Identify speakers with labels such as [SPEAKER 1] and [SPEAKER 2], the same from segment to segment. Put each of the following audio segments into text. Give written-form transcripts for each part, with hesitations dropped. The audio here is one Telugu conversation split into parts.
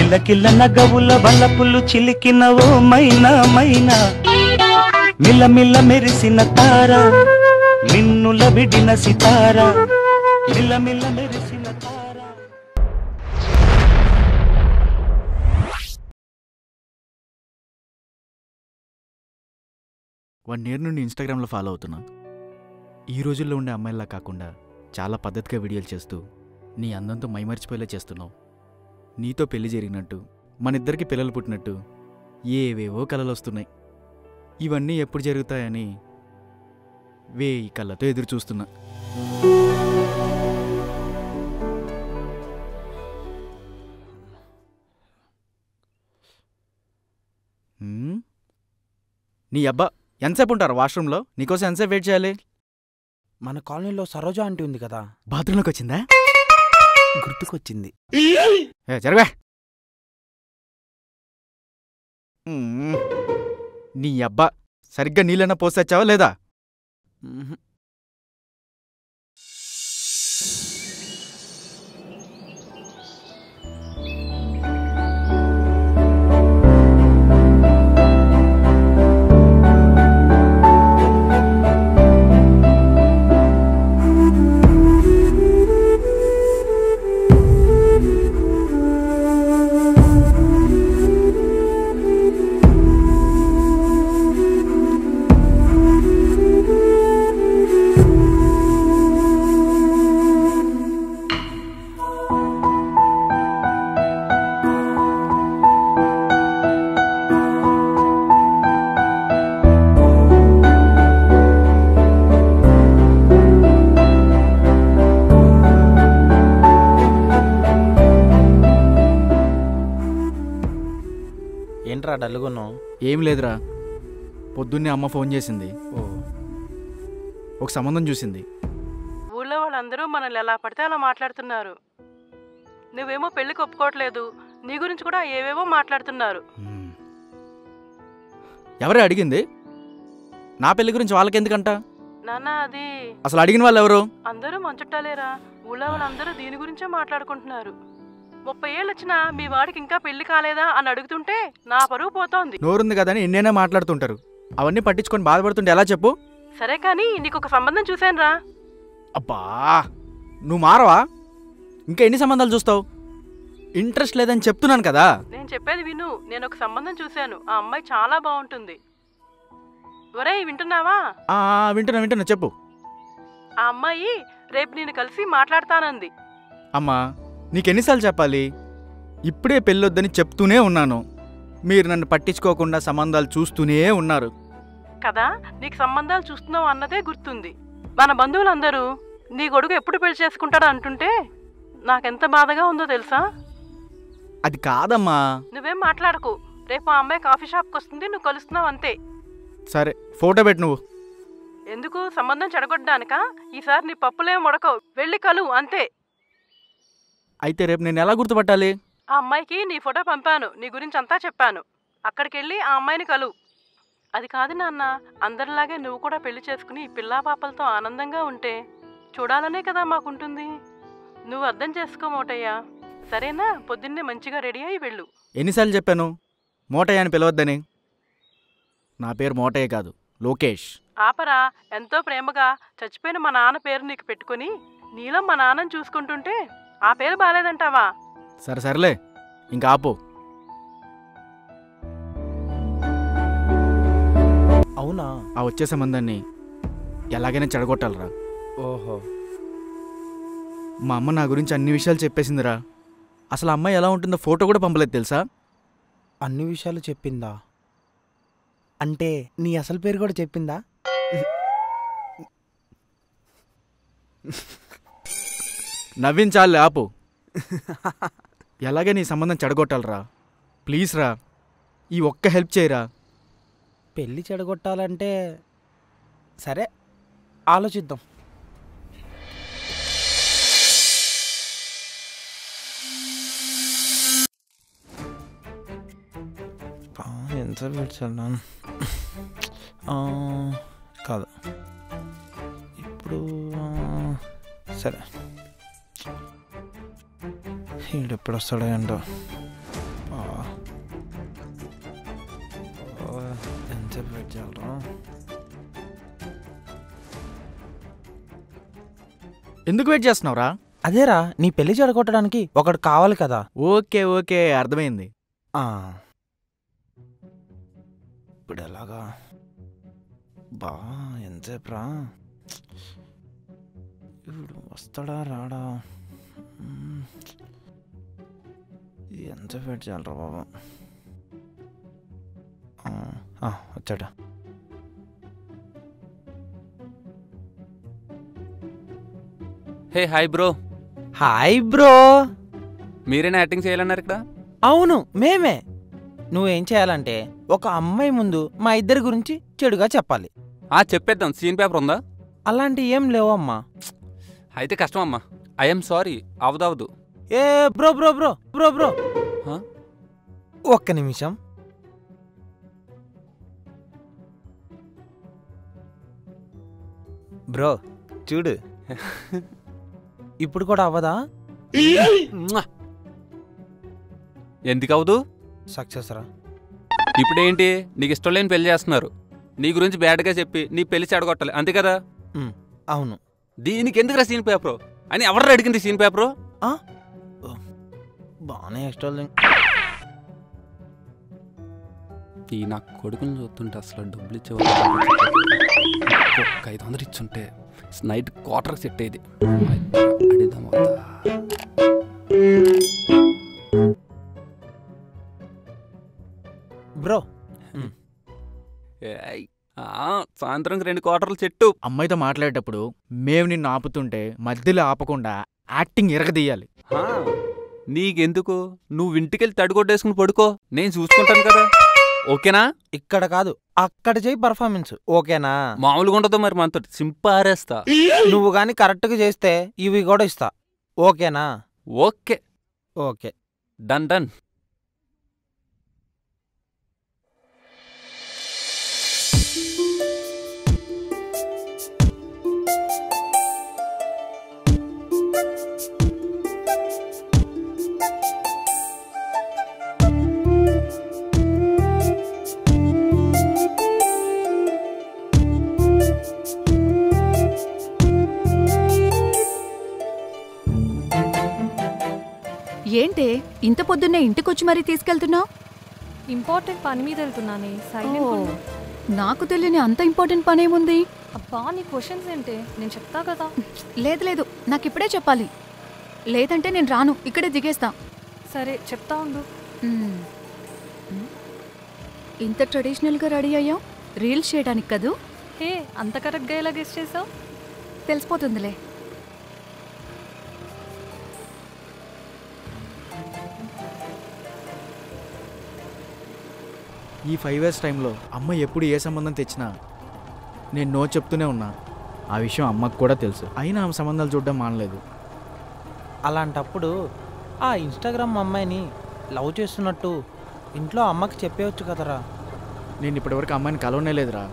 [SPEAKER 1] కిలకిల నగవుల వలపులు చిలికిన ఓ మైనా మైనా మిలమిల మెరిసిన తార మిన్నుల విడిన సితార మిలమిల మెరిసిన తార.
[SPEAKER 2] వన్ ఇయర్ నుండి ఇన్స్టాగ్రామ్లో ఫాలో అవుతున్నా. ఈ రోజుల్లో ఉండే అమ్మాయిలా కాకుండా చాలా పద్ధతిగా వీడియోలు చేస్తూ నీ అందంతో మైమర్చిపోయేలా చేస్తున్నావు. నీతో పెళ్లి జరిగినట్టు, మనిద్దరికి పిల్లలు పుట్టినట్టు ఏవేవో కలలు వస్తున్నాయి. ఇవన్నీ ఎప్పుడు జరుగుతాయని వేయి కళ్ళతో ఎదురు చూస్తున్నా. నీ అబ్బా ఎంతసేపు ఉంటారు వాష్రూమ్లో? నీకోసం ఎంతసేపు వెయిట్ చేయాలి?
[SPEAKER 3] మన కాలనీలో సరోజ ఆంటీ ఉంది కదా,
[SPEAKER 2] బాత్రూంలోకి వచ్చిందా?
[SPEAKER 3] గుర్తుకొచ్చింది.
[SPEAKER 2] జరగా నీ అబ్బా సరిగ్గా నీళ్ళన్నా పోసొచ్చావా లేదా?
[SPEAKER 3] ఏంట్రా డల్గున్నావు?
[SPEAKER 2] ఏం లేదురా, పొద్దున్నే అమ్మ ఫోన్ చేసింది. ఒక సంబంధం చూసింది.
[SPEAKER 4] ఊళ్ళో వాళ్ళందరూ మనల్ని ఎలా పడితే అలా మాట్లాడుతున్నారు. నువ్వేమో పెళ్లికి ఒప్పుకోవట్లేదు, నీ గురించి కూడా ఏవేవో మాట్లాడుతున్నారు.
[SPEAKER 2] ఎవరే అడిగింది? నా పెళ్లి గురించి వాళ్ళకెందుకంట?
[SPEAKER 4] నాన్న అది
[SPEAKER 2] అసలు అడిగిన వాళ్ళు ఎవరు?
[SPEAKER 4] అందరూ మంచుట్టాలేరా, ఊళ్ళో వాళ్ళందరూ దీని గురించే మాట్లాడుకుంటున్నారు. 30 ఏళ్ళు వచ్చినా మీ వాడికి ఇంకా పెళ్లి కాలేదా అని అడుగుతుంటే నా పరువు పోతోంది.
[SPEAKER 2] నోరుంది కదని ఎన్నైనా మాట్లాడుతుంటారు. అవన్నీ పట్టించుకొని బాధపడుతుంటే ఎలా చెప్పు?
[SPEAKER 4] సరే కానీ నీకు ఒక సంబంధం చూశానురా.
[SPEAKER 2] అబ్బా నువ్వు మారవా? ఇంకా ఎన్ని సంబంధాలు చూస్తావు? ఇంట్రెస్ట్ లేదని చెప్తున్నాను కదా.
[SPEAKER 4] నేను చెప్పేది విను, నేను ఒక సంబంధం చూశాను. ఆ అమ్మాయి చాలా బాగుంటుంది. ఒరేయ్ వింటున్నావా?
[SPEAKER 2] వింటున్నా చెప్పు.
[SPEAKER 4] ఆ అమ్మాయి రేపు నేను కలిసి మాట్లాడతానంది.
[SPEAKER 2] అమ్మా నీకెన్నిసార్లు చెప్పాలి? ఇప్పుడే పెళ్ళొద్దని చెప్తూనే ఉన్నాను. మీరు నన్ను పట్టించుకోకుండా సంబంధాలు చూస్తూనే ఉన్నారు
[SPEAKER 4] కదా. నీకు సంబంధాలు చూస్తున్నావు అన్నదే గుర్తుంది. మన బంధువులందరూ నీ కొడుకు ఎప్పుడు పెళ్లి చేసుకుంటాడు అంటుంటే నాకెంత బాధగా ఉందో తెలుసా?
[SPEAKER 2] అది కాదమ్మా.
[SPEAKER 4] నువ్వేం మాట్లాడకు. రేపు ఆ అమ్మాయి కాఫీ షాప్కి వస్తుంది, నువ్వు కలుస్తున్నావు అంతే.
[SPEAKER 2] సరే ఫోటో పెట్టు. నువ్వు
[SPEAKER 4] ఎందుకు సంబంధం చెడగొట్టడానికా? ఈసారి నీ పప్పులేం ఉడకవు, వెళ్ళి కలువు అంతే.
[SPEAKER 2] అయితే రేపు నేను ఎలా గుర్తుపట్టాలి?
[SPEAKER 4] ఆ అమ్మాయికి నీ ఫోటో పంపాను, నీ గురించి అంతా చెప్పాను. అక్కడికెళ్ళి ఆ అమ్మాయిని కలువు. అది కాదు నాన్న, అందరిలాగే నువ్వు కూడా పెళ్లి చేసుకుని పిల్లా పాపలతో ఆనందంగా ఉంటే చూడాలనే కదా మాకుంటుంది. నువ్వు అర్థం చేసుకో మోటయ్యా, సరేనా? పొద్దున్నే మంచిగా రెడీ అయ్యి వెళ్ళు.
[SPEAKER 2] ఎన్నిసార్లు చెప్పాను మోటయ్య అని పిలవద్దని? నా పేరు మోటయ్య కాదు, లోకేష్.
[SPEAKER 4] ఆపరా, ఎంతో ప్రేమగా చచ్చిపోయిన మా నాన్న పేరు నీకు పెట్టుకుని నీలో మా నాన్నని చూసుకుంటుంటే ఆ పేరు బాలేదంటావా?
[SPEAKER 2] సరేలే ఇంకా ఆపు.
[SPEAKER 3] అవునా?
[SPEAKER 2] ఆ వచ్చే సంబంధాన్ని ఎలాగైనా చెడగొట్టాలరా.
[SPEAKER 3] ఓహో,
[SPEAKER 2] మా అమ్మ నా గురించి అన్ని విషయాలు చెప్పేసిందిరా. అసలు అమ్మాయి ఎలా ఉంటుందో ఫోటో కూడా పంపలేదు తెలుసా?
[SPEAKER 3] అన్ని విషయాలు చెప్పిందా? అంటే నీ అసలు పేరు కూడా చెప్పిందా?
[SPEAKER 2] నవ్వించాలి, ఆపు. ఎలాగే నీ సంబంధం చెడగొట్టాలరా. ప్లీజ్ రా, ఈ ఒక్క హెల్ప్ చేయరా.
[SPEAKER 3] పెళ్ళి చెడగొట్టాలంటే సరే ఆలోచిద్దాం. ఎంత పెట్టాను కాదు ఇప్పుడు. సరే ఈడెప్పుడు వస్తాడో ఏంటో. ఎంతసేపు వెయిట్ చేయాలరా?
[SPEAKER 2] ఎందుకు వెయిట్ చేస్తున్నావురా?
[SPEAKER 3] అదేరా నీ పెళ్లి చెడగొట్టడానికి ఒకడు కావాలి కదా.
[SPEAKER 2] ఓకే ఓకే అర్థమైంది.
[SPEAKER 3] ఇప్పుడు ఎలాగా బా ఎంతసేపు రా? ఇప్పుడు వస్తాడా రాడా? ఎంతసేపు వెయిట్ చేయాలరా బాబా? వచ్చాడా?
[SPEAKER 5] Hey hi bro.
[SPEAKER 3] Hi bro.
[SPEAKER 5] మీరేనా యాక్టింగ్ చేయాలన్నారు ఇక్కడ?
[SPEAKER 3] అవును మేమే. నువ్వేం చేయాలంటే ఒక అమ్మాయి ముందు మా ఇద్దరి గురించి చెడుగా చెప్పాలి.
[SPEAKER 5] చెప్పేద్దాం. సీన్ పేపర్ ఉందా?
[SPEAKER 3] అలాంటి ఏం లేవమ్మా.
[SPEAKER 5] అయితే కష్టం అమ్మా. I'm sorry. అవదవదు.
[SPEAKER 3] ఏ bro bro bro bro bro
[SPEAKER 5] హా?
[SPEAKER 3] ఒక్క నిమిషం. బ్రో చూడు. ఇప్పుడు కూడా అవ్వదా?
[SPEAKER 5] ఎందుకు అవదు?
[SPEAKER 3] సక్సెస్ రా.
[SPEAKER 5] ఇప్పుడేంటి నీకు ఇష్టం లేని పెళ్లి చేస్తున్నారు. నీ గురించి బ్యాడ్గా చెప్పి నీ పెళ్లి చెడగొట్టాలి అంతే కదా?
[SPEAKER 3] అవును.
[SPEAKER 5] దీనికి ఎందుకురా సీన్ పేపరు అని ఎవరు అడిగింది? సీన్ పేపరు
[SPEAKER 3] బాగానే ఇష్టం.
[SPEAKER 5] ఈ నా కొడుకుని చూస్తుంటే అసలు డబ్బులు ఇచ్చే 500 ఇచ్చుంటే నైట్ క్వార్టర్కి సెట్ అయ్యేది. అడిద్దాం.
[SPEAKER 3] బ్రో
[SPEAKER 5] సాయంత్రంకి 2 క్వార్టర్లు చెట్టు.
[SPEAKER 2] అమ్మాయితో మాట్లాడేటప్పుడు మేము నిన్ను ఆపుతుంటే మధ్యలో ఆపకుండా యాక్టింగ్ ఎరగదీయాలి.
[SPEAKER 5] నీకెందుకు? నువ్వు ఇంటికెళ్ళి తడిగొట్టేసుకుని పడుకో, నేను చూసుకుంటాను కదా. ఓకేనా?
[SPEAKER 3] ఇక్కడ కాదు అక్కడ చేయి పర్ఫార్మెన్స్. ఓకేనా?
[SPEAKER 5] మామూలుగా ఉండదు మరి మనతో. సింపారేస్తా.
[SPEAKER 3] నువ్వు గాని కరెక్ట్గా చేస్తే ఇవి కూడా ఇస్తా. ఓకేనా?
[SPEAKER 5] Okay
[SPEAKER 3] okay
[SPEAKER 5] done done.
[SPEAKER 6] ఏంటే ఇంత పొద్దున్నే ఇంటికొచ్చి మరీ తీసుకెళ్తున్నావు?
[SPEAKER 7] ఇంపార్టెంట్ పని మీద వెళ్తున్నానే. సైలెంట్.
[SPEAKER 6] నాకు తెలియని అంత ఇంపార్టెంట్ పనేముంది?
[SPEAKER 7] అబ్బా నీ క్వశ్చన్స్ ఏంటే? నేను చెప్తా కదా.
[SPEAKER 6] లేదు లేదు నాకు ఇప్పుడే చెప్పాలి. లేదంటే నేను రాను, ఇక్కడే దిగేస్తా.
[SPEAKER 7] సరే చెప్తా ఉండు.
[SPEAKER 6] ఇంత ట్రెడిషనల్గా రెడీ అయ్యావు రీల్స్ చేయడానికి కదూ?
[SPEAKER 7] హే అంత కరెక్ట్గా ఎలా గెస్ చేసావు?
[SPEAKER 6] తెలిసిపోతుందిలే.
[SPEAKER 2] ఈ 5 years టైంలో అమ్మ ఎప్పుడు ఏ సంబంధం తెచ్చినా నేను నో చెప్తూనే ఉన్నా. ఆ విషయం అమ్మకు కూడా తెలుసు. అయినా ఆమె సంబంధాలు చూడడం మానలేదు.
[SPEAKER 3] అలాంటప్పుడు ఆ ఇన్స్టాగ్రామ్ అమ్మాయిని లవ్ చేస్తున్నట్టు ఇంట్లో అమ్మకి చెప్పేయచ్చు కదరా.
[SPEAKER 2] నేను ఇప్పటివరకు అమ్మాయిని కలవనే లేదురా.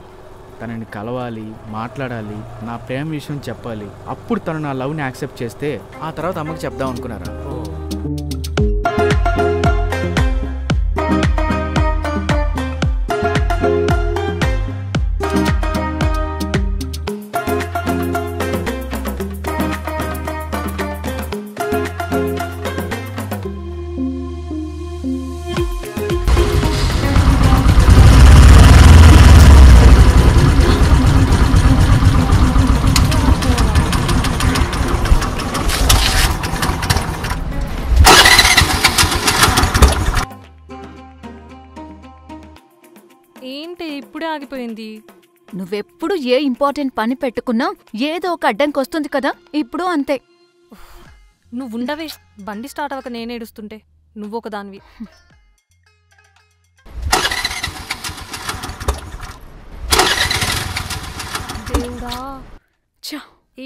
[SPEAKER 2] తనని కలవాలి, మాట్లాడాలి, నా ప్రేమ విషయం చెప్పాలి. అప్పుడు తను నా లవ్ని యాక్సెప్ట్ చేస్తే ఆ తర్వాత అమ్మకి చెప్దాం అనుకున్నారా.
[SPEAKER 7] ఏంటి ఇప్పుడే ఆగిపోయింది?
[SPEAKER 6] నువ్వెప్పుడు ఏ ఇంపార్టెంట్ పని పెట్టుకున్నా ఏదో ఒక అడ్డంకి వస్తుంది కదా. ఇప్పుడు అంతే.
[SPEAKER 7] నువ్వు ఉండవే. బండి స్టార్ట్ అవ్వక నేను ఏడుస్తుంటే నువ్వు ఒక దానివి. దేవుడా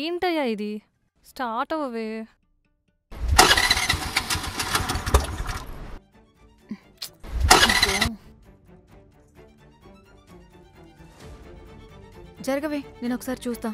[SPEAKER 7] ఏంటయ్యా ఇది? స్టార్ట్ అవ్వవే.
[SPEAKER 6] జరగవే, నేను ఒకసారి చూస్తా.